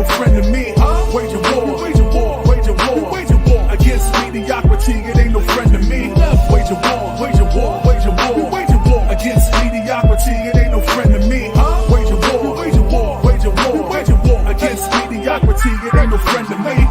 no friend to me. Wage a war, wage a war, wage a war, wage a war against mediocrity. It ain't no friend to me. Wage a war, wage a war, wage a war, wage a war against mediocrity. It ain't no friend to me. Wage a war, wage a war, wage a war, wage a war against mediocrity. It ain't no friend to me.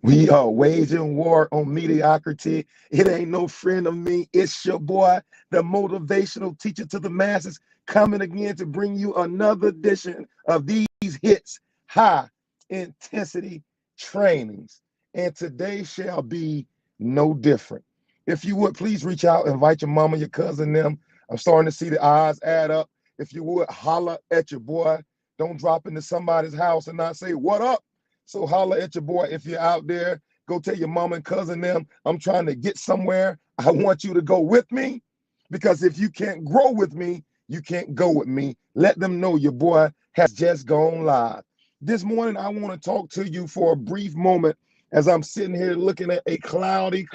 We are waging war on mediocrity. It ain't no friend of me. It's your boy, the motivational teacher to the masses, coming again to bring you another edition of these hits, high intensity trainings. And today shall be no different. If you would, please reach out, invite your mama, your cousin, them. I'm starting to see the odds add up. If you would, holler at your boy. Don't drop into somebody's house and not say, what up? So holler at your boy. If you're out there, go tell your mom and cousin them, I'm trying to get somewhere. I want you to go with me, because if you can't grow with me, you can't go with me. Let them know your boy has just gone live. This morning, I want to talk to you for a brief moment as I'm sitting here looking at a cloudy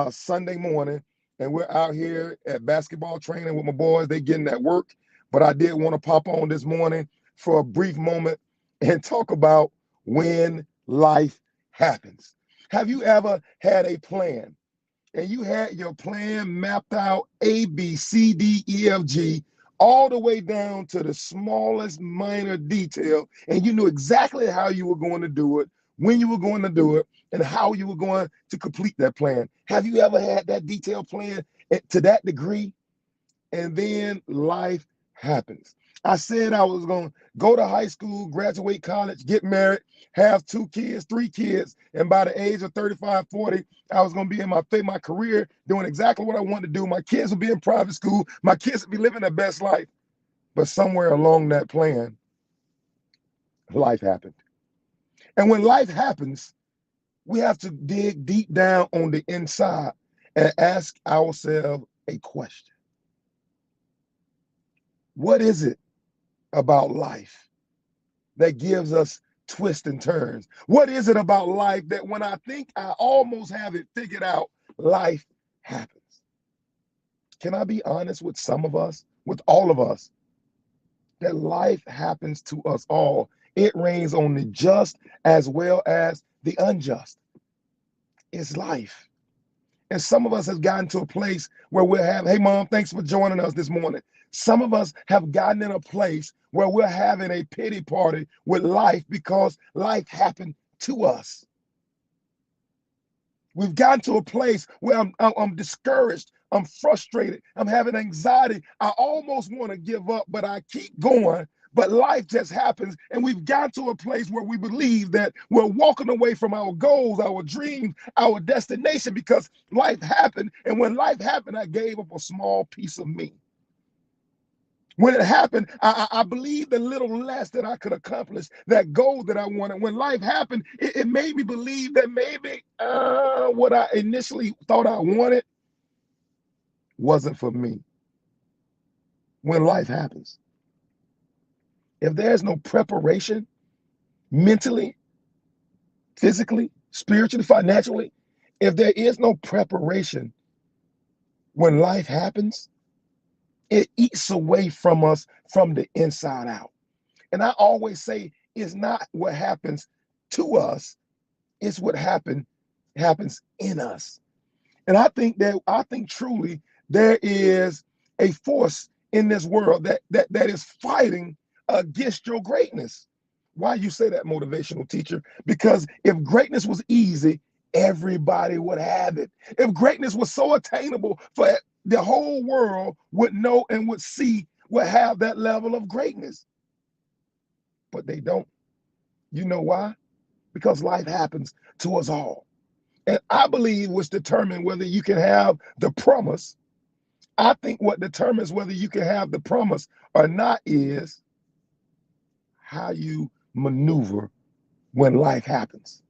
Sunday morning, and we're out here at basketball training with my boys. They getting at work, but I did want to pop on this morning for a brief moment and talk about when life happens. Have you ever had a plan and you had your plan mapped out A, B, C, D, E, F, G, all the way down to the smallest minor detail, and you knew exactly how you were going to do it, when you were going to do it, and how you were going to complete that plan? Have you ever had that detailed plan to that degree? And then life happens. I said I was going to go to high school, graduate college, get married, have 2 kids, 3 kids, and by the age of 35, 40, I was going to be in my career doing exactly what I wanted to do. My kids would be in private school. My kids would be living their best life. But somewhere along that plan, life happened. And when life happens, we have to dig deep down on the inside and ask ourselves a question. What is it about life that gives us twists and turns? What is it about life that when I think I almost have it figured out, life happens? Can I be honest with some of us, with all of us, that life happens to us all? It rains on the just as well as the unjust. It's life. And some of us have gotten to a place where we'll have, hey, Mom, thanks for joining us this morning. Some of us have gotten in a place where we're having a pity party with life because life happened to us. We've gotten to a place where I'm discouraged. I'm frustrated. I'm having anxiety. I almost want to give up, but I keep going. But life just happens, and we've got to a place where we believe that we're walking away from our goals, our dreams, our destination, because life happened. And when life happened, I gave up a small piece of me. When it happened, I believed a little less that I could accomplish that goal that I wanted. When life happened, it made me believe that maybe what I initially thought I wanted wasn't for me. When life happens, if there's no preparation mentally, physically, spiritually, financially, if there is no preparation when life happens, it eats away from us from the inside out. And I always say it's not what happens to us, it's what happens in us. And I think truly there is a force in this world that is fighting against your greatness. Why you say that, motivational teacher? Because if greatness was easy, everybody would have it. If greatness was so attainable for the whole world would know and would see, would have that level of greatness. But they don't. You know why? Because life happens to us all. And I believe what's determined whether you can have the promise, I think what determines whether you can have the promise or not is how you maneuver when life happens.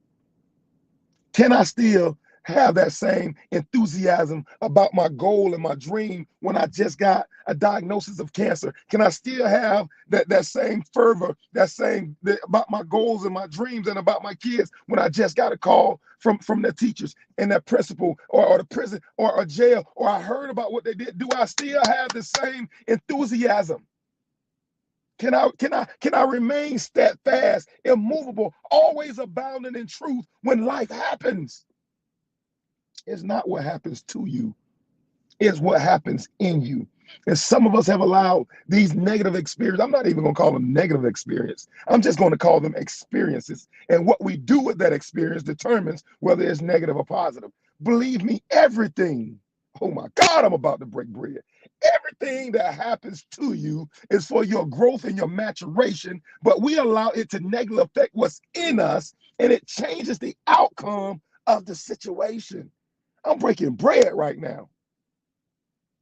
Can I still have that same enthusiasm about my goal and my dream when I just got a diagnosis of cancer? Can I still have that same fervor, about my goals and my dreams and about my kids when I just got a call from their teachers and their principal or the prison or a jail, or I heard about what they did? Do I still have the same enthusiasm? Can I remain steadfast, immovable, always abounding in truth when life happens? It's not what happens to you, it's what happens in you. And some of us have allowed these negative experiences. I'm not even going to call them negative experience. I'm just going to call them experiences. And what we do with that experience determines whether it's negative or positive. Believe me, everything, oh my God, I'm about to break bread. Everything that happens to you is for your growth and your maturation, but we allow it to negatively affect what's in us, and it changes the outcome of the situation. I'm breaking bread right now.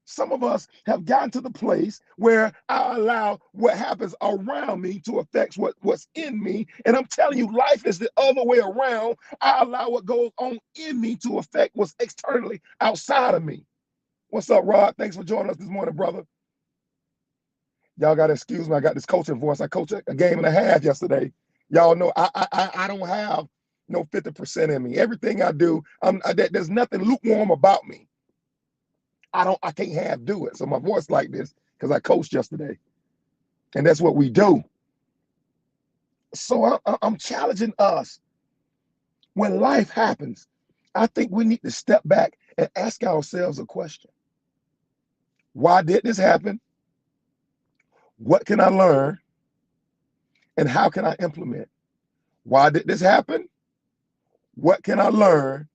Some of us have gotten to the place where I allow what happens around me to affect what's in me. And I'm telling you, life is the other way around. I allow what goes on in me to affect what's externally outside of me. What's up, Rod? Thanks for joining us this morning, brother. Y'all got to excuse me. I got this coaching voice. I coached a game and a half yesterday. Y'all know I don't have no 50% in me. Everything I do, there's nothing lukewarm about me. I can't half do it. So my voice like this because I coached yesterday. And that's what we do. So I'm challenging us. When life happens, I think we need to step back and ask ourselves a question. Why did this happen? What can I learn? And how can I implement? Why did this happen? What can I learn?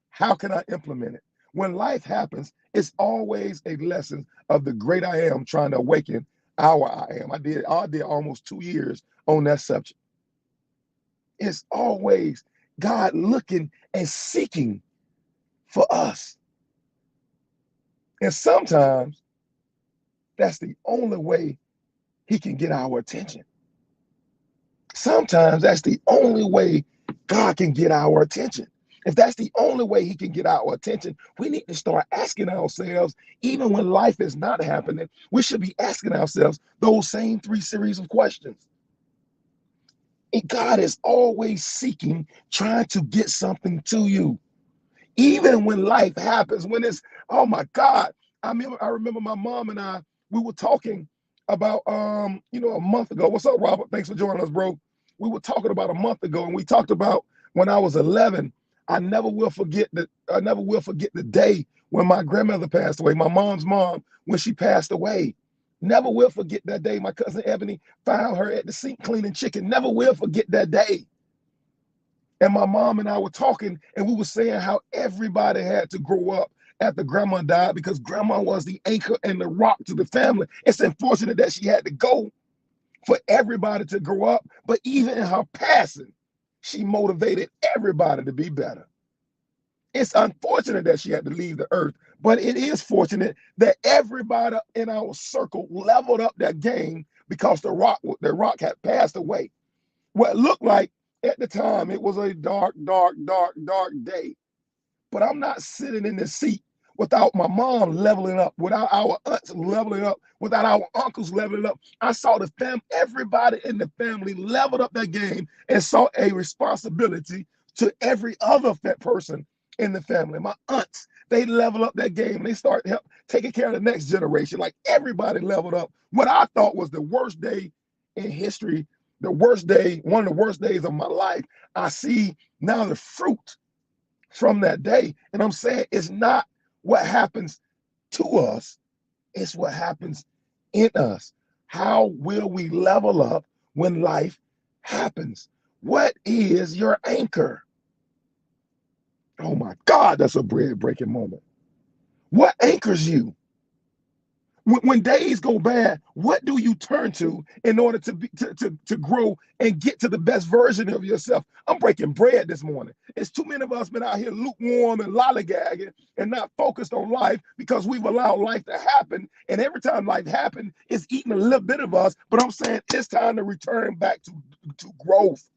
How can I implement it? When life happens, it's always a lesson of the great I am trying to awaken our I am. I did almost 2 years on that subject. It's always God looking and seeking for us. And sometimes that's the only way he can get our attention. Sometimes that's the only way God can get our attention. If that's the only way he can get our attention, we need to start asking ourselves, even when life is not happening, we should be asking ourselves those same 3 series of questions. And God is always seeking, trying to get something to you. Even when life happens, when it's, oh my God. I remember my mom and I, we were talking about, a month ago. What's up, Robert? Thanks for joining us, bro. We were talking about a month ago, and we talked about when I was 11. I never will forget the day when my grandmother passed away, my mom's mom, when she passed away. Never will forget that day. My cousin Ebony found her at the sink cleaning chicken. Never will forget that day. And my mom and I were talking, and we were saying how everybody had to grow up after grandma died because grandma was the anchor and the rock to the family. It's unfortunate that she had to go for everybody to grow up, but even in her passing, she motivated everybody to be better. It's unfortunate that she had to leave the earth, but it is fortunate that everybody in our circle leveled up their game because the rock had passed away. What looked like at the time, it was a dark, dark, dark, dark day. But I'm not sitting in the seat without my mom leveling up, without our aunts leveling up, without our uncles leveling up. I saw everybody in the family leveled up their game and saw a responsibility to every other person in the family. My aunts, they level up their game. They start taking care of the next generation. Like everybody leveled up. What I thought was the worst day in history, the worst day, one of the worst days of my life, I see now the fruit from that day. And I'm saying it's not what happens to us, it's what happens in us. How will we level up when life happens? What is your anchor? Oh my God, that's a bread breaking moment. What anchors you? When days go bad, what do you turn to in order to grow and get to the best version of yourself? I'm breaking bread this morning. It's too many of us been out here lukewarm and lollygagging and not focused on life because we've allowed life to happen. And every time life happens, it's eating a little bit of us. But I'm saying it's time to return back to growth.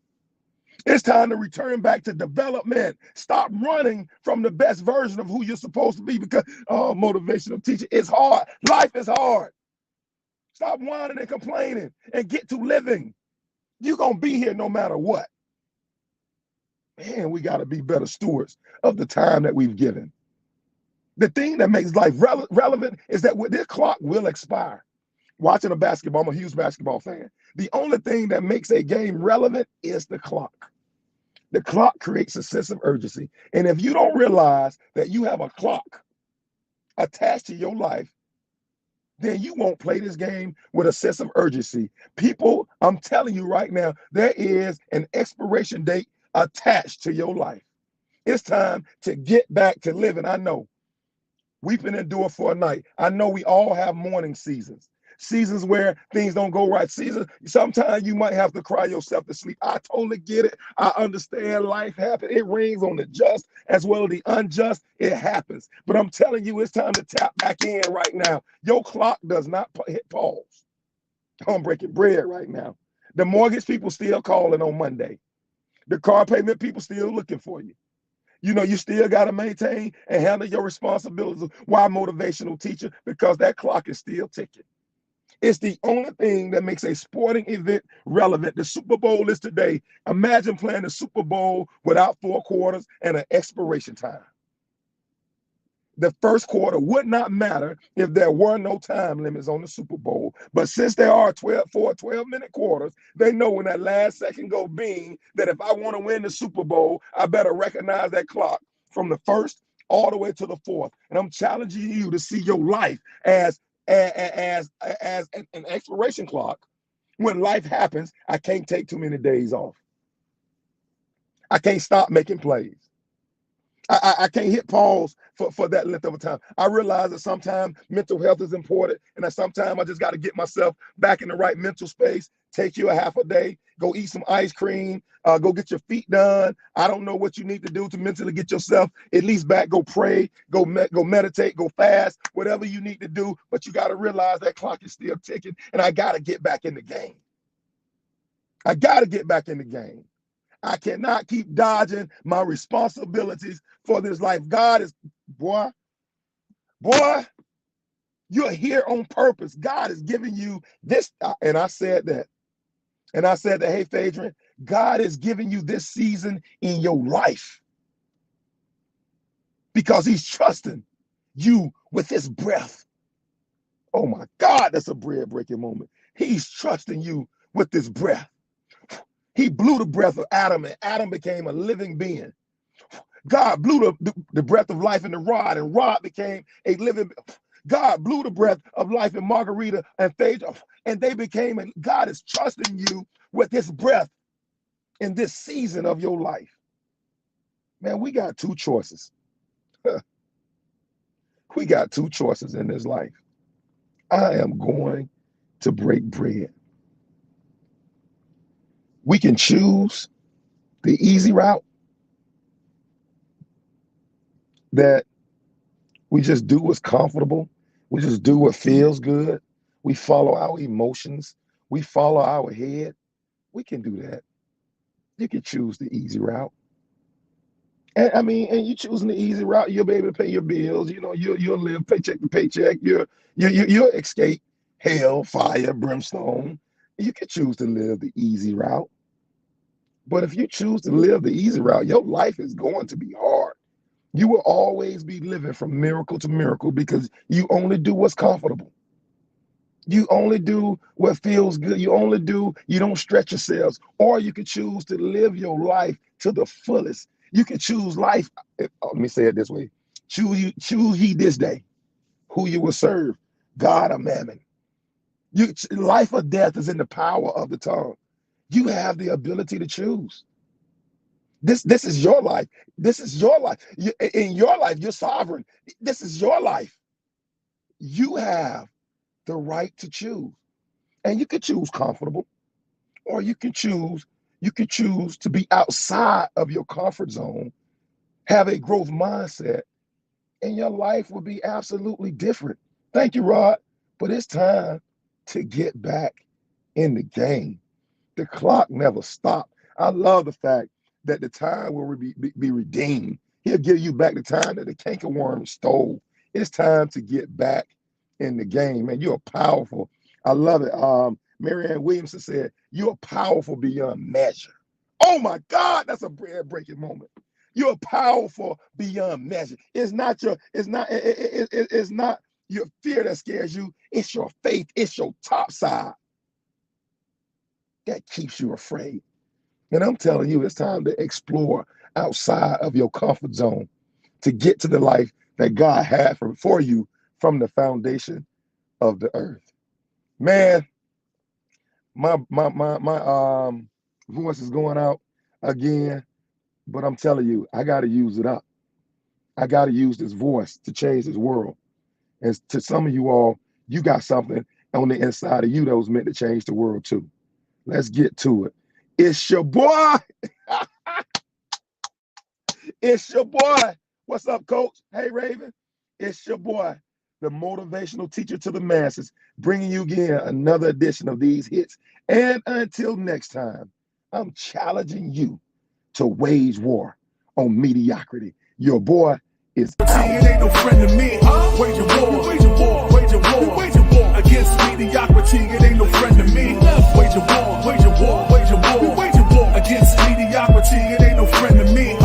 It's time to return back to development. Stop running from the best version of who you're supposed to be because, motivational teacher, it's hard. Life is hard. Stop whining and complaining and get to living. You're going to be here no matter what. Man, we got to be better stewards of the time that we've given. The thing that makes life relevant is that this clock will expire. Watching a basketball, I'm a huge basketball fan. The only thing that makes a game relevant is the clock. The clock creates a sense of urgency. And if you don't realize that you have a clock attached to your life, then you won't play this game with a sense of urgency. People, I'm telling you right now, there is an expiration date attached to your life. It's time to get back to living. I know. Weeping endure for a night. I know we all have mourning seasons. Seasons where things don't go right. Seasons, sometimes you might have to cry yourself to sleep. I totally get it. I understand life happens. It rains on the just as well as the unjust. It happens. But I'm telling you, it's time to tap back in right now. Your clock does not hit pause. I'm breaking bread right now. The mortgage people still calling on Monday. The car payment people still looking for you. You know, you still got to maintain and handle your responsibilities. Why motivational teacher? Because that clock is still ticking. It's the only thing that makes a sporting event relevant. The Super Bowl is today. Imagine playing the Super Bowl without 4 quarters and an expiration time. The first quarter would not matter if there were no time limits on the Super Bowl. But since there are 12-minute quarters, they know when that last second go bing, that if I want to win the Super Bowl, I better recognize that clock from the first all the way to the fourth. And I'm challenging you to see your life as an expiration clock. When life happens, I can't take too many days off. I can't stop making plays. I can't hit pause for that length of a time. I realize that sometimes mental health is important, and that sometimes I just got to get myself back in the right mental space. Take you a half a day, go eat some ice cream, go get your feet done. I don't know what you need to do to mentally get yourself at least back. Go pray, go meditate, go fast, whatever you need to do. But you got to realize that clock is still ticking, and I got to get back in the game. I got to get back in the game. I cannot keep dodging my responsibilities for this life. God is, boy, you're here on purpose. God is giving you this. And I said that. And I said that, hey, Phaedron, God is giving you this season in your life because he's trusting you with his breath. Oh my God, that's a bread-breaking moment. He's trusting you with this breath. He blew the breath of Adam, and Adam became a living being. God blew the breath of life in the rod, and rod became a living. God blew the breath of life in Margarita and Phaedra, and they became. And God is trusting you with his breath in this season of your life. Man, we got 2 choices. We got 2 choices in this life. I am going to break bread. We can choose the easy route, that we just do what's comfortable. We just do what feels good. We follow our emotions. We follow our head. We can do that. You can choose the easy route. And I mean, and you choosing the easy route, you'll be able to pay your bills. You know, you'll live paycheck to paycheck. You'll escape hell, fire, brimstone. You can choose to live the easy route. But if you choose to live the easy route, your life is going to be hard. You will always be living from miracle to miracle because you only do what's comfortable. You only do what feels good. You don't stretch yourselves. Or you can choose to live your life to the fullest. You can choose life. Let me say it this way. Choose ye this day who you will serve, God or mammon. Life or death is in the power of the tongue. You have the ability to choose. This is your life. This is your life. In your life, you're sovereign. This is your life. You have the right to choose. And you can choose comfortable, or you can choose to be outside of your comfort zone, have a growth mindset, and your life will be absolutely different. Thank you, Rod. But it's time to get back in the game. The clock never stopped. I love the fact that the time will be redeemed. He'll give you back the time that the cankerworm stole. It's time to get back in the game, man. You are powerful. I love it. Marianne Williamson said, you are powerful beyond measure. Oh my God, that's a bread-breaking moment. You're powerful beyond measure. It's not your fear that scares you. It's your faith. It's your top side that keeps you afraid. And I'm telling you, it's time to explore outside of your comfort zone to get to the life that God had for you from the foundation of the earth. Man, my voice is going out again, but I'm telling you, I got to use it up. I got to use this voice to change this world. And to some of you all, you got something on the inside of you that was meant to change the world too. Let's get to it. It's your boy. It's your boy. What's up, coach? Hey, Raven. It's your boy, the motivational teacher to the masses, bringing you again another edition of these hits. And until next time, I'm challenging you to wage war on mediocrity. Your boy is out. It ain't no friend to me. Wage a war, wage a war, wage a war, wage a war against mediocrity. It ain't no friend to me. Wage a war, wage